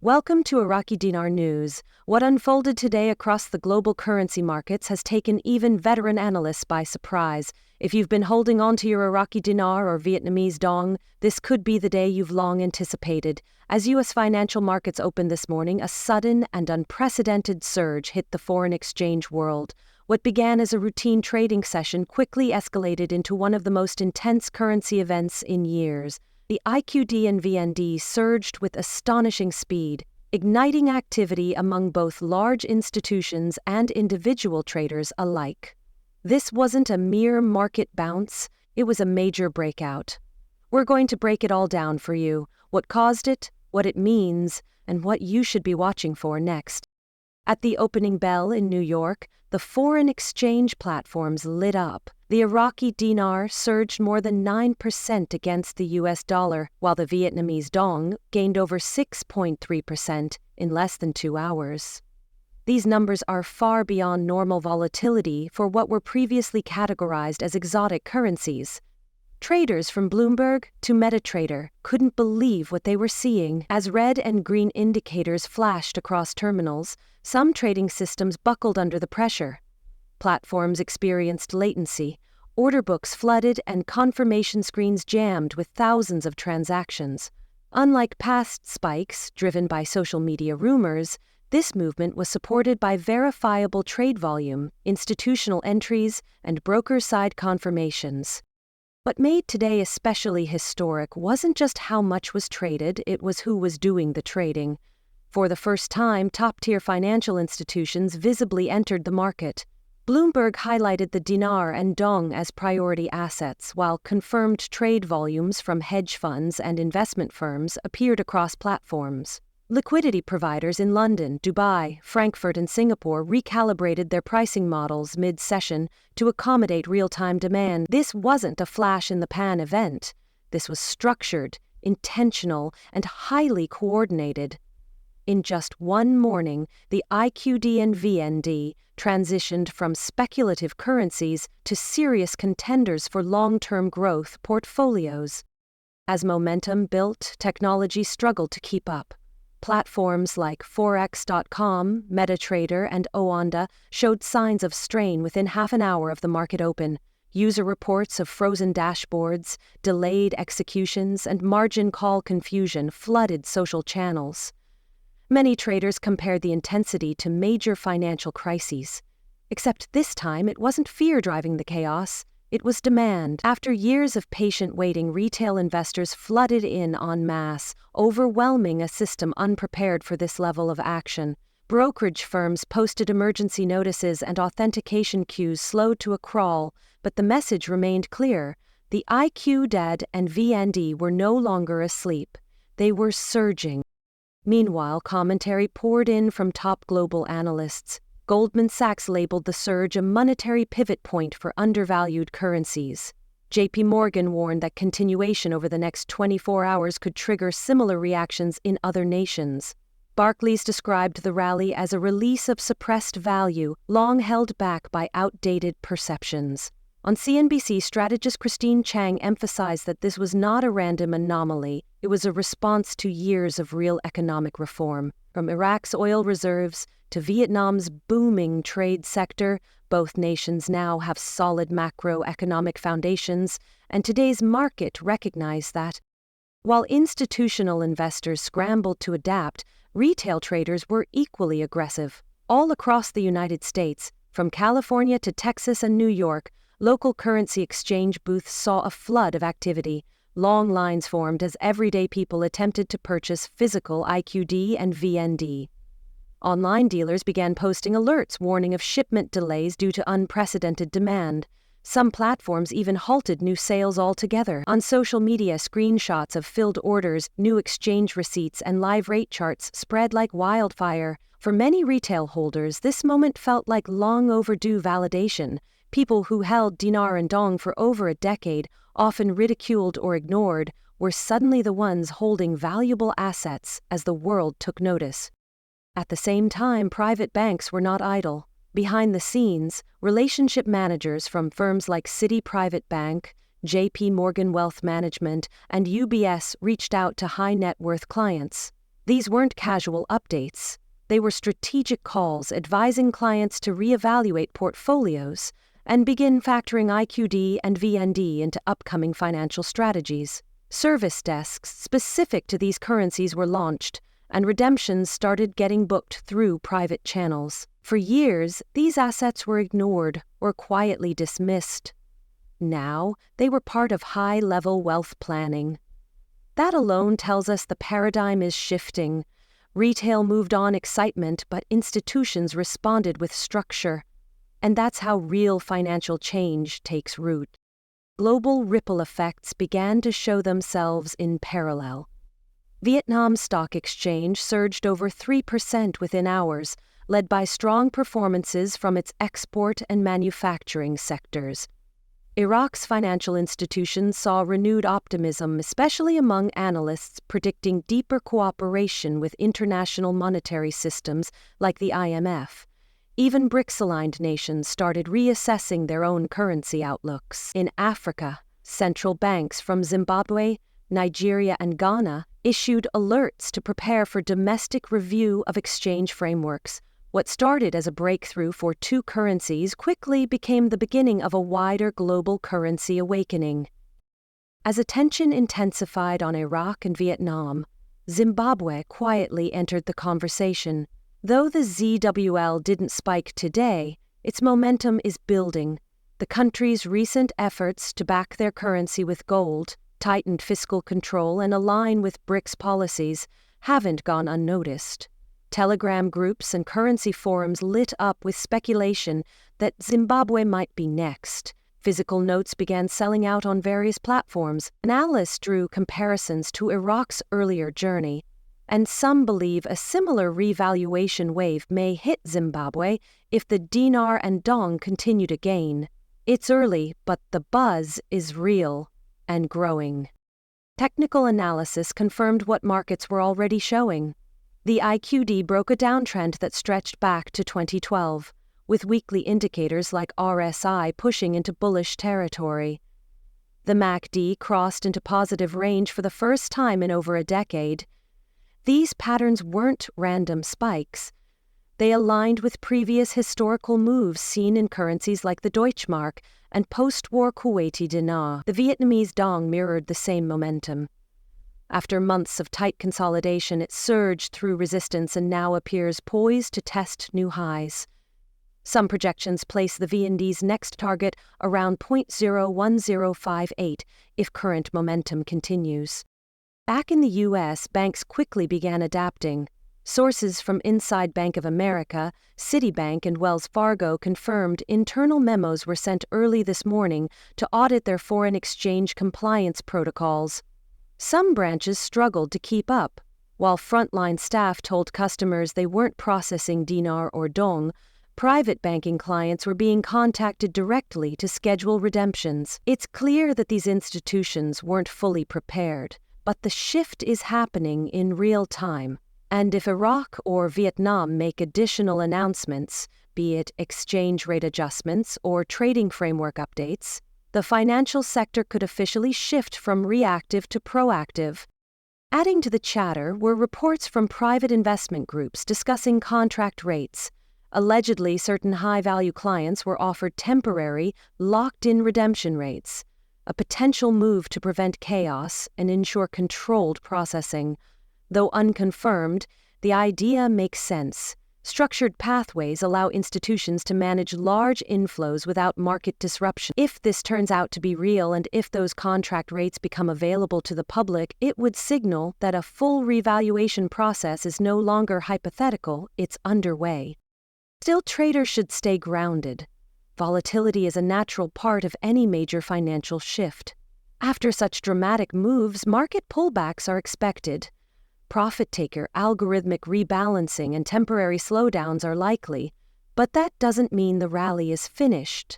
Welcome to Iraqi Dinar News. What unfolded today across the global currency markets has taken even veteran analysts by surprise. If you've been holding on to your Iraqi dinar or Vietnamese dong, this could be the day you've long anticipated. As U.S. financial markets opened this morning, a sudden and unprecedented surge hit the foreign exchange world. What began as a routine trading session quickly escalated into one of the most intense currency events in years. The IQD and VND surged with astonishing speed, igniting activity among both large institutions and individual traders alike. This wasn't a mere market bounce, it was a major breakout. We're going to break it all down for you, what caused it, what it means, and what you should be watching for next. At the opening bell in New York, the foreign exchange platforms lit up. The Iraqi dinar surged more than 9% against the US dollar, while the Vietnamese dong gained over 6.3% in less than 2 hours. These numbers are far beyond normal volatility for what were previously categorized as exotic currencies. Traders from Bloomberg to MetaTrader couldn't believe what they were seeing. As red and green indicators flashed across terminals, some trading systems buckled under the pressure. Platforms experienced latency, order books flooded, and confirmation screens jammed with thousands of transactions. Unlike past spikes driven by social media rumors, this movement was supported by verifiable trade volume, institutional entries, and broker-side confirmations. What made today especially historic wasn't just how much was traded, it was who was doing the trading. For the first time, top-tier financial institutions visibly entered the market. Bloomberg highlighted the dinar and dong as priority assets, while confirmed trade volumes from hedge funds and investment firms appeared across platforms. Liquidity providers in London, Dubai, Frankfurt, and Singapore recalibrated their pricing models mid-session to accommodate real-time demand. This wasn't a flash-in-the-pan event. This was structured, intentional, and highly coordinated. In just one morning, the IQD and VND transitioned from speculative currencies to serious contenders for long-term growth portfolios. As momentum built, technology struggled to keep up. Platforms like Forex.com, MetaTrader, and Oanda showed signs of strain within half an hour of the market open. User reports of frozen dashboards, delayed executions, and margin call confusion flooded social channels. Many traders compared the intensity to major financial crises. Except this time, it wasn't fear driving the chaos. It was demand. After years of patient waiting, retail investors flooded in en masse, overwhelming a system unprepared for this level of action. Brokerage firms posted emergency notices and authentication queues slowed to a crawl, but the message remained clear. The IQD and VND were no longer asleep. They were surging. Meanwhile, commentary poured in from top global analysts. Goldman Sachs labeled the surge a monetary pivot point for undervalued currencies. JP Morgan warned that continuation over the next 24 hours could trigger similar reactions in other nations. Barclays described the rally as a release of suppressed value, long held back by outdated perceptions. On CNBC, strategist Christine Chang emphasized that this was not a random anomaly, it was a response to years of real economic reform. From Iraq's oil reserves to Vietnam's booming trade sector, both nations now have solid macroeconomic foundations, and today's market recognized that. While institutional investors scrambled to adapt, retail traders were equally aggressive. All across the United States, from California to Texas and New York, local currency exchange booths saw a flood of activity. Long lines formed as everyday people attempted to purchase physical IQD and VND. Online dealers began posting alerts warning of shipment delays due to unprecedented demand. Some platforms even halted new sales altogether. On social media, screenshots of filled orders, new exchange receipts, and live rate charts spread like wildfire. For many retail holders, this moment felt like long overdue validation. People who held dinar and dong for over a decade, often ridiculed or ignored, were suddenly the ones holding valuable assets as the world took notice. At the same time, private banks were not idle. Behind the scenes, relationship managers from firms like Citi Private Bank, JP Morgan Wealth Management, and UBS reached out to high-net-worth clients. These weren't casual updates. They were strategic calls advising clients to reevaluate portfolios and begin factoring IQD and VND into upcoming financial strategies. Service desks specific to these currencies were launched, and redemptions started getting booked through private channels. For years, these assets were ignored or quietly dismissed. Now, they were part of high-level wealth planning. That alone tells us the paradigm is shifting. Retail moved on excitement, but institutions responded with structure. And that's how real financial change takes root. Global ripple effects began to show themselves in parallel. Vietnam's stock exchange surged over 3% within hours, led by strong performances from its export and manufacturing sectors. Iraq's financial institutions saw renewed optimism, especially among analysts predicting deeper cooperation with international monetary systems like the IMF. Even BRICS-aligned nations started reassessing their own currency outlooks. In Africa, central banks from Zimbabwe, Nigeria, and Ghana issued alerts to prepare for domestic review of exchange frameworks. What started as a breakthrough for two currencies quickly became the beginning of a wider global currency awakening. As attention intensified on Iraq and Vietnam, Zimbabwe quietly entered the conversation. Though the ZWL didn't spike today, its momentum is building. The country's recent efforts to back their currency with gold, tightened fiscal control, and align with BRICS policies haven't gone unnoticed. Telegram groups and currency forums lit up with speculation that Zimbabwe might be next. Physical notes began selling out on various platforms. Analysts drew comparisons to Iraq's earlier journey, and some believe a similar revaluation wave may hit Zimbabwe if the dinar and dong continue to gain. It's early, but the buzz is real and growing. Technical analysis confirmed what markets were already showing. The IQD broke a downtrend that stretched back to 2012, with weekly indicators like RSI pushing into bullish territory. The MACD crossed into positive range for the first time in over a decade. These patterns weren't random spikes. They aligned with previous historical moves seen in currencies like the Deutschmark and post-war Kuwaiti dinar. The Vietnamese dong mirrored the same momentum. After months of tight consolidation, it surged through resistance and now appears poised to test new highs. Some projections place the VND's next target around 0.01058 if current momentum continues. Back in the U.S., banks quickly began adapting. Sources from inside Bank of America, Citibank, and Wells Fargo confirmed internal memos were sent early this morning to audit their foreign exchange compliance protocols. Some branches struggled to keep up. While frontline staff told customers they weren't processing dinar or dong, private banking clients were being contacted directly to schedule redemptions. It's clear that these institutions weren't fully prepared, but the shift is happening in real time. And if Iraq or Vietnam make additional announcements, be it exchange rate adjustments or trading framework updates, the financial sector could officially shift from reactive to proactive. Adding to the chatter were reports from private investment groups discussing contract rates. Allegedly, certain high-value clients were offered temporary, locked-in redemption rates, a potential move to prevent chaos and ensure controlled processing. Though unconfirmed, the idea makes sense. Structured pathways allow institutions to manage large inflows without market disruption. If this turns out to be real and if those contract rates become available to the public, it would signal that a full revaluation process is no longer hypothetical, it's underway. Still, traders should stay grounded. Volatility is a natural part of any major financial shift. After such dramatic moves, market pullbacks are expected. Profit-taker, algorithmic rebalancing, and temporary slowdowns are likely, but that doesn't mean the rally is finished.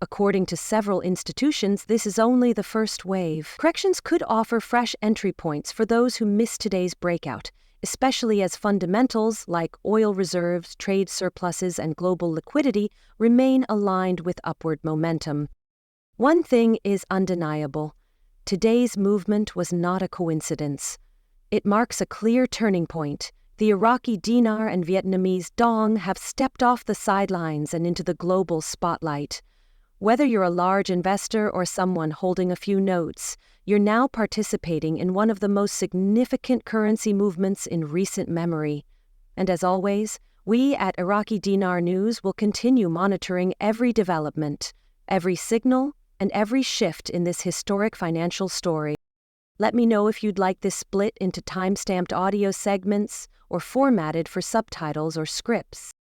According to several institutions, this is only the first wave. Corrections could offer fresh entry points for those who missed today's breakout, especially as fundamentals like oil reserves, trade surpluses, and global liquidity remain aligned with upward momentum. One thing is undeniable. Today's movement was not a coincidence. It marks a clear turning point. The Iraqi dinar and Vietnamese dong have stepped off the sidelines and into the global spotlight. Whether you're a large investor or someone holding a few notes, you're now participating in one of the most significant currency movements in recent memory. And as always, we at Iraqi Dinar News will continue monitoring every development, every signal, and every shift in this historic financial story. Let me know if you'd like this split into time-stamped audio segments or formatted for subtitles or scripts.